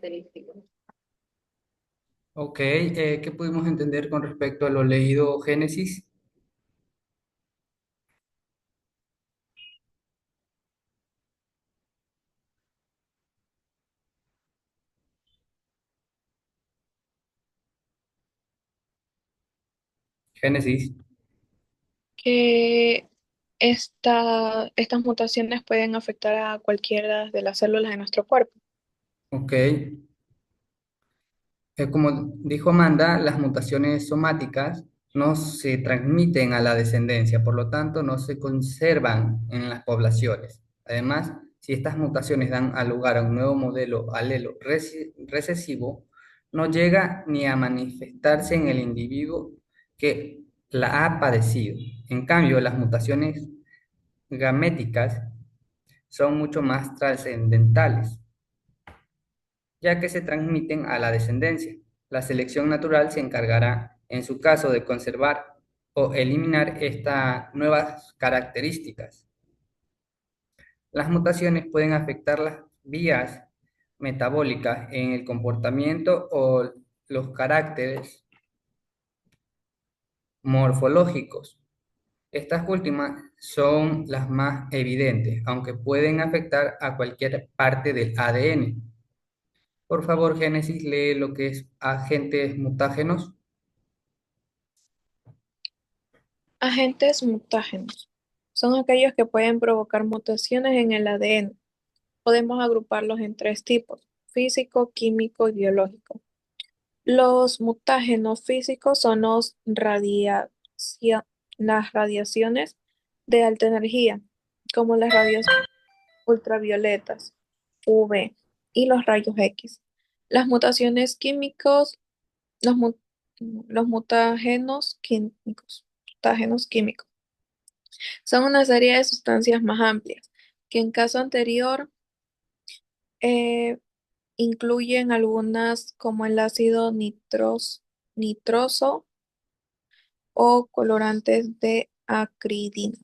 características. Ok, ¿qué pudimos entender con respecto a lo leído Génesis? Génesis, Que estas mutaciones pueden afectar a cualquiera de las células de nuestro cuerpo. ok. Como dijo Amanda, las mutaciones somáticas no se transmiten a la descendencia, por lo tanto no se conservan en las poblaciones. Además, si estas mutaciones dan a lugar a un nuevo modelo alelo recesivo, no llega ni a manifestarse en el individuo que la ha padecido. En cambio, las mutaciones gaméticas son mucho más trascendentales, ya que se transmiten a la descendencia. La selección natural se encargará, en su caso, de conservar o eliminar estas nuevas características. Las mutaciones pueden afectar las vías metabólicas en el comportamiento o los caracteres morfológicos. Estas últimas son las más evidentes, aunque pueden afectar a cualquier parte del ADN. Por favor, Génesis, lee lo que es agentes mutágenos. Agentes mutágenos son aquellos que pueden provocar mutaciones en el ADN. Podemos agruparlos en tres tipos: físico, químico y biológico. Los mutágenos físicos son las radiaciones de alta energía, como las radios ultravioletas, UV y los rayos X. Las mutaciones químicos, los, mu- los mutágenos químicos, son una serie de sustancias más amplias, que en caso anterior eh, incluyen algunas como el ácido nitroso o colorantes de acridina.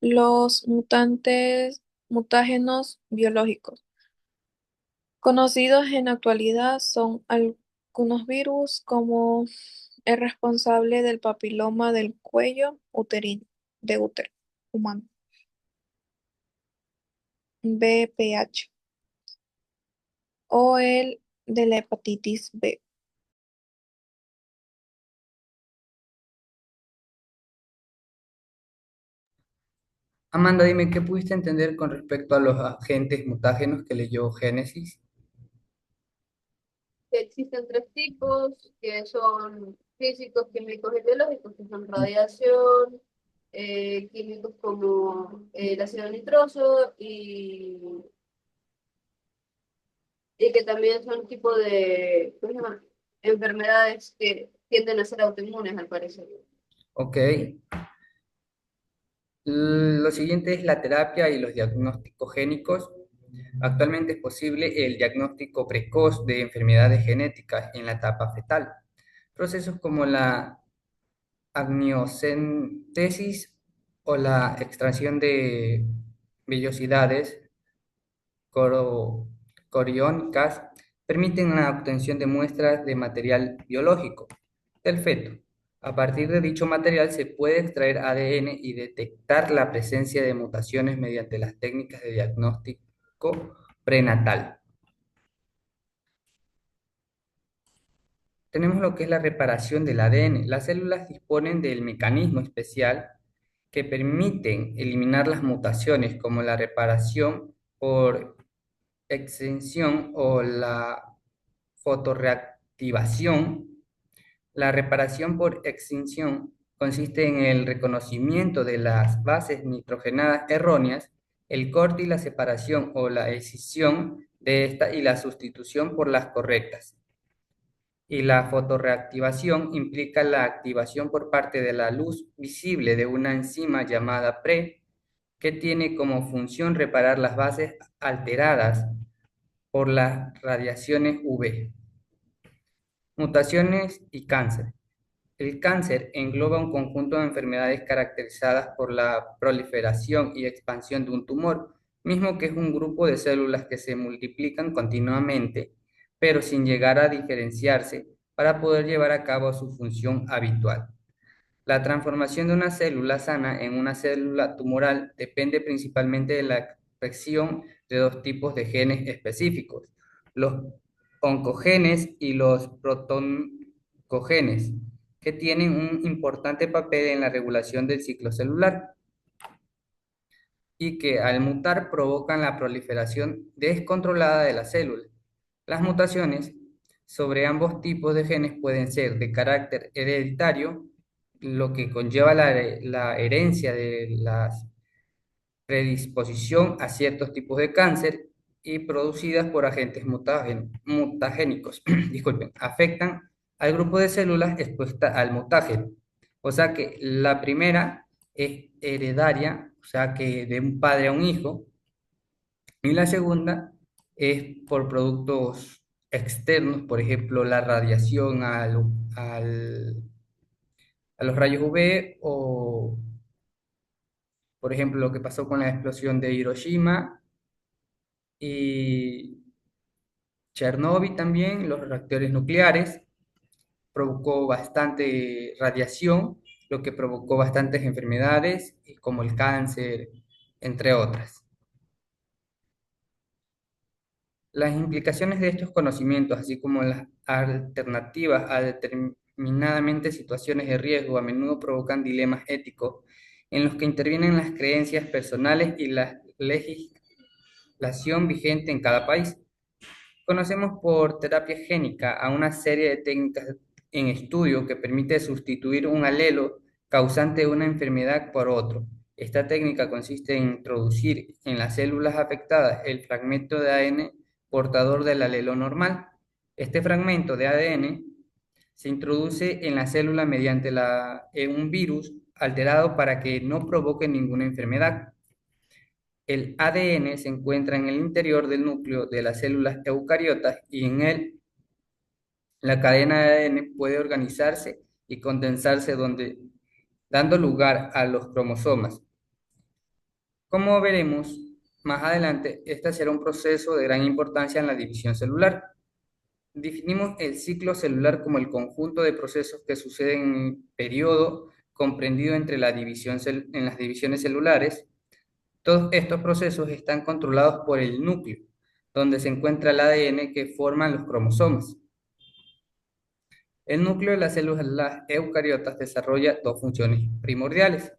Los mutágenos biológicos conocidos en la actualidad son algunos virus como el responsable del papiloma del cuello uterino, de útero humano, VPH, o el de la hepatitis B. Amanda, dime, ¿qué pudiste entender con respecto a los agentes mutágenos que leyó Génesis? Que existen tres tipos, que son físicos, químicos y biológicos, que son radiación, químicos como el ácido nitroso y que también son tipo de, ¿cómo se llama? Enfermedades que tienden a ser autoinmunes, al parecer. Ok. Lo siguiente es la terapia y los diagnósticos génicos. Actualmente es posible el diagnóstico precoz de enfermedades genéticas en la etapa fetal. Procesos como la amniocentesis o la extracción de vellosidades coro- coriónicas permiten la obtención de muestras de material biológico del feto. A partir de dicho material se puede extraer ADN y detectar la presencia de mutaciones mediante las técnicas de diagnóstico prenatal. Tenemos lo que es la reparación del ADN. Las células disponen del mecanismo especial que permiten eliminar las mutaciones, como la reparación por extensión o la fotorreactivación. La reparación por extinción consiste en el reconocimiento de las bases nitrogenadas erróneas, el corte y la separación o la escisión de esta y la sustitución por las correctas. Y la fotorreactivación implica la activación por parte de la luz visible de una enzima llamada PRE, que tiene como función reparar las bases alteradas por las radiaciones UV. Mutaciones y cáncer. El cáncer engloba un conjunto de enfermedades caracterizadas por la proliferación y expansión de un tumor, mismo que es un grupo de células que se multiplican continuamente, pero sin llegar a diferenciarse para poder llevar a cabo su función habitual. La transformación de una célula sana en una célula tumoral depende principalmente de la expresión de dos tipos de genes específicos, los oncogenes y los protoncogenes, que tienen un importante papel en la regulación del ciclo celular y que al mutar provocan la proliferación descontrolada de la célula. Las mutaciones sobre ambos tipos de genes pueden ser de carácter hereditario, lo que conlleva la herencia de la predisposición a ciertos tipos de cáncer y producidas por agentes mutagénicos, disculpen, afectan al grupo de células expuestas al mutágeno. O sea que la primera es heredaria, o sea que de un padre a un hijo, y la segunda es por productos externos, por ejemplo, la radiación a los rayos UV o, por ejemplo, lo que pasó con la explosión de Hiroshima y Chernóbil también, los reactores nucleares, provocó bastante radiación, lo que provocó bastantes enfermedades como el cáncer, entre otras. Las implicaciones de estos conocimientos, así como las alternativas a determinadamente situaciones de riesgo, a menudo provocan dilemas éticos en los que intervienen las creencias personales y la legislación vigente en cada país. Conocemos por terapia génica a una serie de técnicas en estudio que permite sustituir un alelo causante de una enfermedad por otro. Esta técnica consiste en introducir en las células afectadas el fragmento de ADN portador del alelo normal. Este fragmento de ADN se introduce en la célula mediante un virus alterado para que no provoque ninguna enfermedad. El ADN se encuentra en el interior del núcleo de las células eucariotas y en él la cadena de ADN puede organizarse y condensarse dando lugar a los cromosomas. Como veremos más adelante, este será un proceso de gran importancia en la división celular. Definimos el ciclo celular como el conjunto de procesos que suceden en un periodo comprendido entre en las divisiones celulares. Todos estos procesos están controlados por el núcleo, donde se encuentra el ADN que forman los cromosomas. El núcleo de las células eucariotas desarrolla dos funciones primordiales.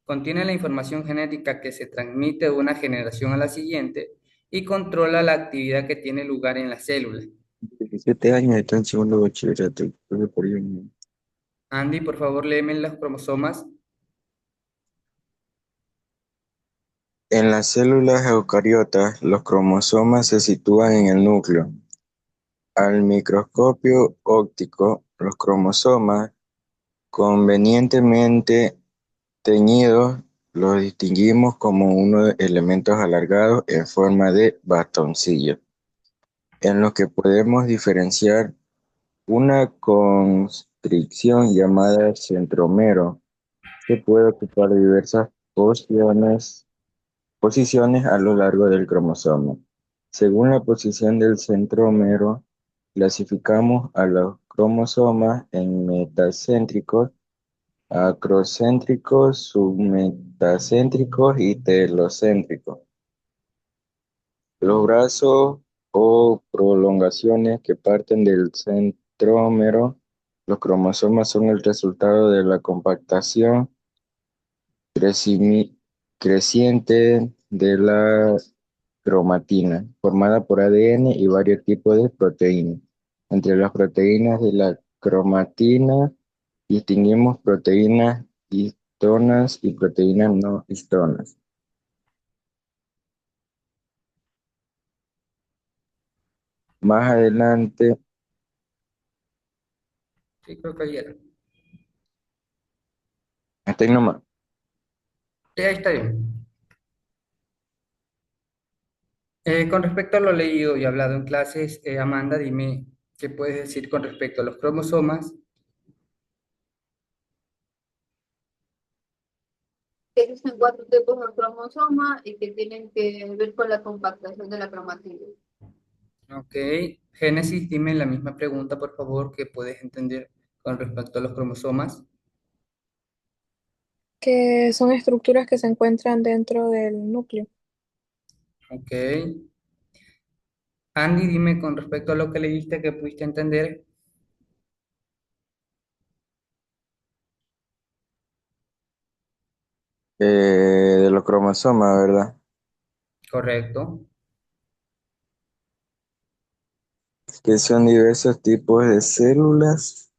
Contiene la información genética que se transmite de una generación a la siguiente y controla la actividad que tiene lugar en la célula. 17 años está en segundo bachillerato. Creo que por ahí Andy, por favor, léeme los cromosomas. En las células eucariotas, los cromosomas se sitúan en el núcleo. Al microscopio óptico, los cromosomas, convenientemente teñidos, los distinguimos como unos elementos alargados en forma de bastoncillo, en los que podemos diferenciar una constricción llamada centrómero, que puede ocupar diversas posiciones a lo largo del cromosoma. Según la posición del centrómero, clasificamos a los cromosomas en metacéntricos, acrocéntricos, submetacéntricos y telocéntricos. Los brazos o prolongaciones que parten del centrómero, los cromosomas son el resultado de la compactación creciente de la cromatina, formada por ADN y varios tipos de proteínas. Entre las proteínas de la cromatina distinguimos proteínas histonas y proteínas no histonas. Más adelante, Sí, creo que ahí era. hasta ahí nomás. Sí, ahí está bien. Con respecto a lo leído y hablado en clases, Amanda, dime qué puedes decir con respecto a los cromosomas. que existen cuatro tipos de cromosoma y que tienen que ver con la compactación de la cromatina. Ok. Génesis, dime la misma pregunta, por favor, que puedes entender con respecto a los cromosomas. Que son estructuras que se encuentran dentro del núcleo. Ok. Andy, dime con respecto a lo que leíste que pudiste entender. De los cromosomas, ¿verdad? Correcto. Que son diversos tipos de células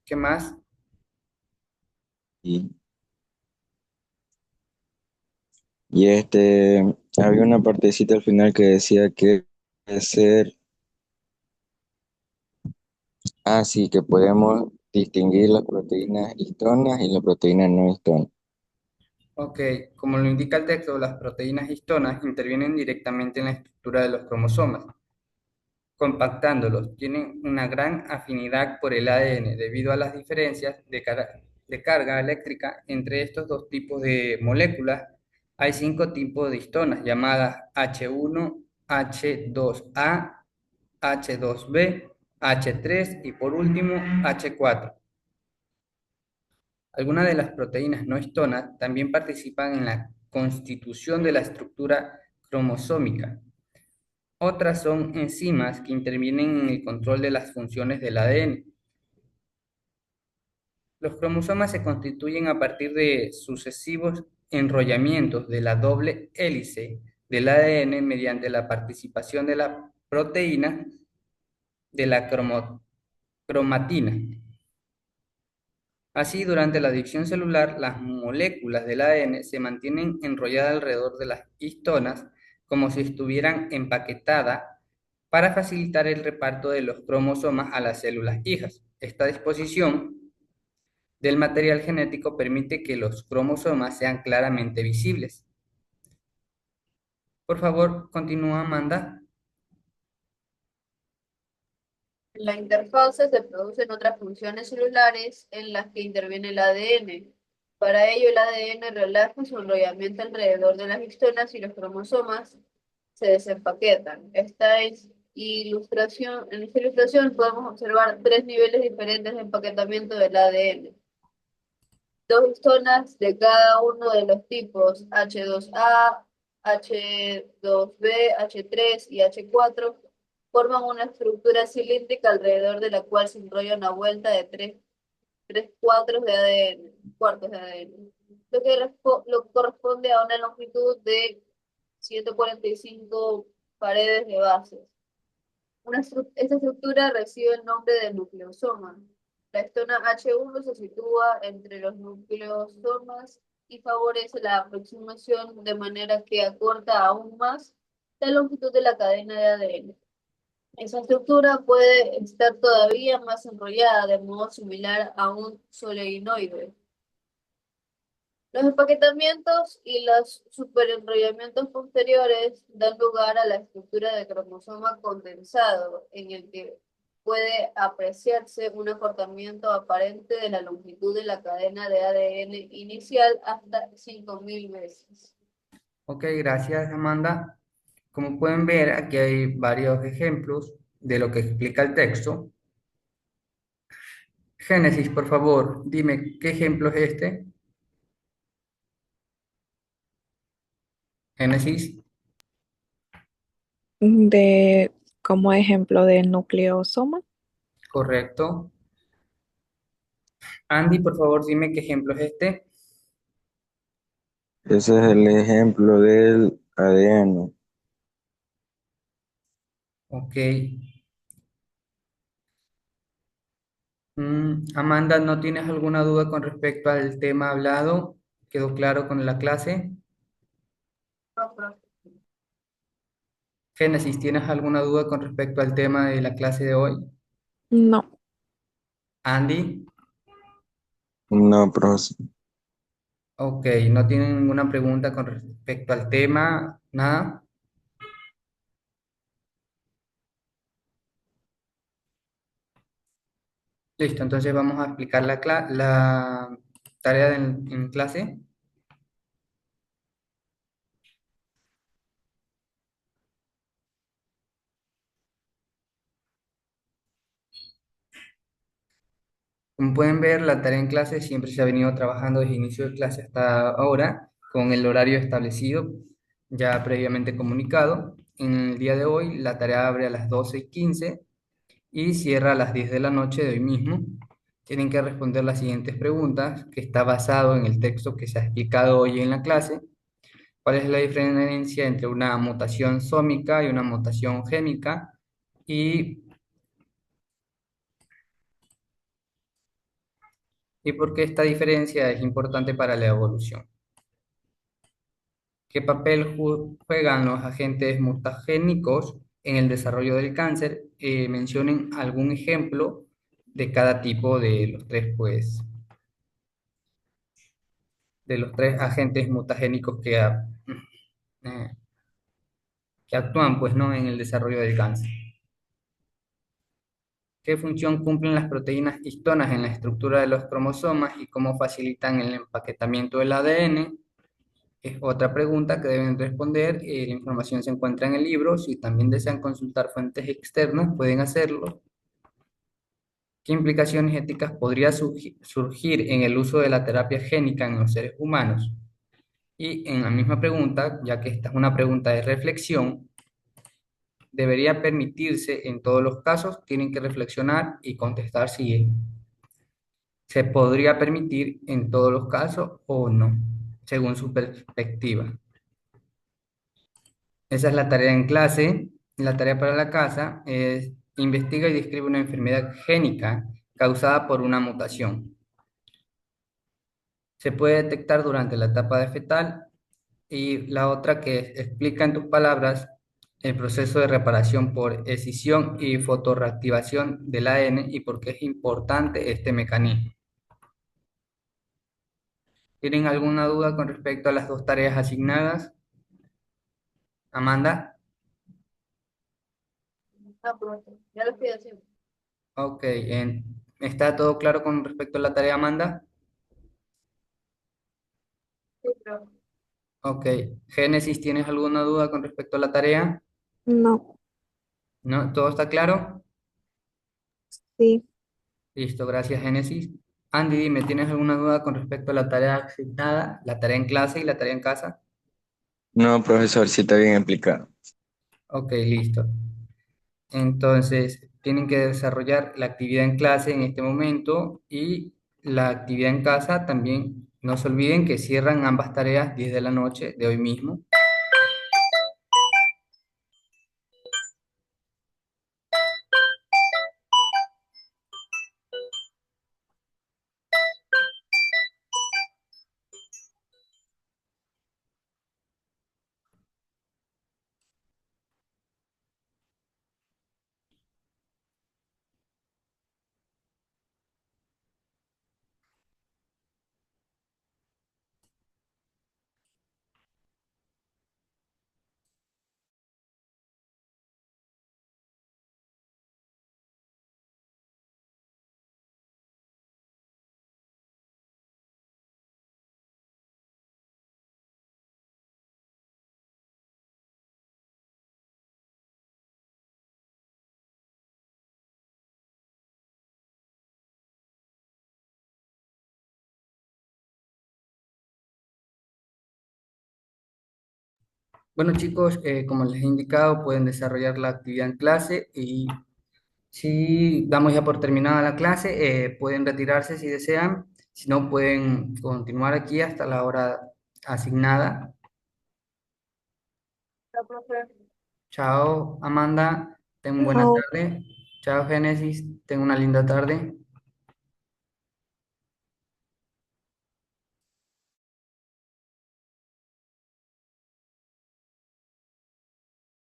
¿Qué más? y, había una partecita al final que decía que ser, sí, que podemos distinguir las proteínas histonas y las proteínas no histonas. Ok, como lo indica el texto, las proteínas histonas intervienen directamente en la estructura de los cromosomas, compactándolos. Tienen una gran afinidad por el ADN debido a las diferencias de carga eléctrica entre estos dos tipos de moléculas. Hay cinco tipos de histonas llamadas H1, H2A, H2B, H3 y por último H4. Algunas de las proteínas no histonas también participan en la constitución de la estructura cromosómica. Otras son enzimas que intervienen en el control de las funciones del ADN. Los cromosomas se constituyen a partir de sucesivos enrollamientos de la doble hélice del ADN mediante la participación de la proteína de la cromatina. Así, durante la división celular, las moléculas del ADN se mantienen enrolladas alrededor de las histonas como si estuvieran empaquetadas para facilitar el reparto de los cromosomas a las células hijas. Esta disposición del material genético permite que los cromosomas sean claramente visibles. Por favor, continúa, Amanda. En la interfase se producen otras funciones celulares en las que interviene el ADN. Para ello, el ADN relaja su enrollamiento alrededor de las histonas y los cromosomas se desempaquetan. En esta ilustración podemos observar tres niveles diferentes de empaquetamiento del ADN. Dos histonas de cada uno de los tipos H2A, H2B, H3 y H4 forman una estructura cilíndrica alrededor de la cual se enrolla una vuelta de tres cuartos de ADN, lo que corresponde a una longitud de 145 paredes de bases. Esta estructura recibe el nombre de nucleosoma. La histona H1 se sitúa entre los nucleosomas y favorece la aproximación de manera que acorta aún más la longitud de la cadena de ADN. Esa estructura puede estar todavía más enrollada de modo similar a un solenoide. Los empaquetamientos y los superenrollamientos posteriores dan lugar a la estructura de cromosoma condensado, en el que puede apreciarse un acortamiento aparente de la longitud de la cadena de ADN inicial hasta 5000 veces. Ok, gracias, Amanda. Como pueden ver, aquí hay varios ejemplos de lo que explica el texto. Génesis, por favor, dime, ¿qué ejemplo es este? Génesis, De, como ejemplo de nucleosoma. correcto. Andy, por favor, dime qué ejemplo es este. Ese es el ejemplo del ADN. Ok. Amanda, ¿no tienes alguna duda con respecto al tema hablado? ¿Quedó claro con la clase? Génesis, ¿tienes alguna duda con respecto al tema de la clase de hoy? No. Andy, No, profe. ok, ¿no tienen ninguna pregunta con respecto al tema? Nada. Listo, entonces vamos a explicar la tarea en clase. Como pueden ver, la tarea en clase siempre se ha venido trabajando desde inicio de clase hasta ahora, con el horario establecido, ya previamente comunicado. En el día de hoy, la tarea abre a las 12:15 y cierra a las 10 de la noche de hoy mismo. Tienen que responder las siguientes preguntas, que está basado en el texto que se ha explicado hoy en la clase. ¿Cuál es la diferencia entre una mutación sómica y una mutación gémica? ¿Y, y por qué esta diferencia es importante para la evolución? ¿Qué papel juegan los agentes mutagénicos en el desarrollo del cáncer? Mencionen algún ejemplo de cada tipo de los tres, pues, de los tres agentes mutagénicos eh, que actúan, pues, ¿no? En el desarrollo del cáncer. ¿Qué función cumplen las proteínas histonas en la estructura de los cromosomas y cómo facilitan el empaquetamiento del ADN? Es otra pregunta que deben responder. La información se encuentra en el libro. Si también desean consultar fuentes externas, pueden hacerlo. ¿Qué implicaciones éticas podría surgir en el uso de la terapia génica en los seres humanos? Y en la misma pregunta, ya que esta es una pregunta de reflexión, ¿debería permitirse en todos los casos? Tienen que reflexionar y contestar si se podría permitir en todos los casos o no, según su perspectiva. Esa es la tarea en clase. La tarea para la casa es investiga y describe una enfermedad génica causada por una mutación. Se puede detectar durante la etapa de fetal y la otra que explica en tus palabras el proceso de reparación por escisión y fotorreactivación del ADN y por qué es importante este mecanismo. ¿Tienen alguna duda con respecto a las dos tareas asignadas? Amanda, Ah, pronto. Ya lo estoy haciendo. ok, ¿está todo claro con respecto a la tarea, Amanda? Sí, pero Ok, Génesis, ¿tienes alguna duda con respecto a la tarea? No, ¿No? ¿Todo está claro? sí, Listo, gracias, Génesis. Andy, dime, ¿tienes alguna duda con respecto a la tarea asignada, la tarea en clase y la tarea en casa? No, profesor, sí está bien explicado. Ok, listo. Entonces, tienen que desarrollar la actividad en clase en este momento y la actividad en casa también. No se olviden que cierran ambas tareas 10 de la noche de hoy mismo. Bueno, chicos, como les he indicado, pueden desarrollar la actividad en clase y si damos ya por terminada la clase, pueden retirarse si desean. Si no, pueden continuar aquí hasta la hora asignada. la profe. Chao, Amanda. Ten buena no. tarde. Chao, Génesis. Ten una linda tarde.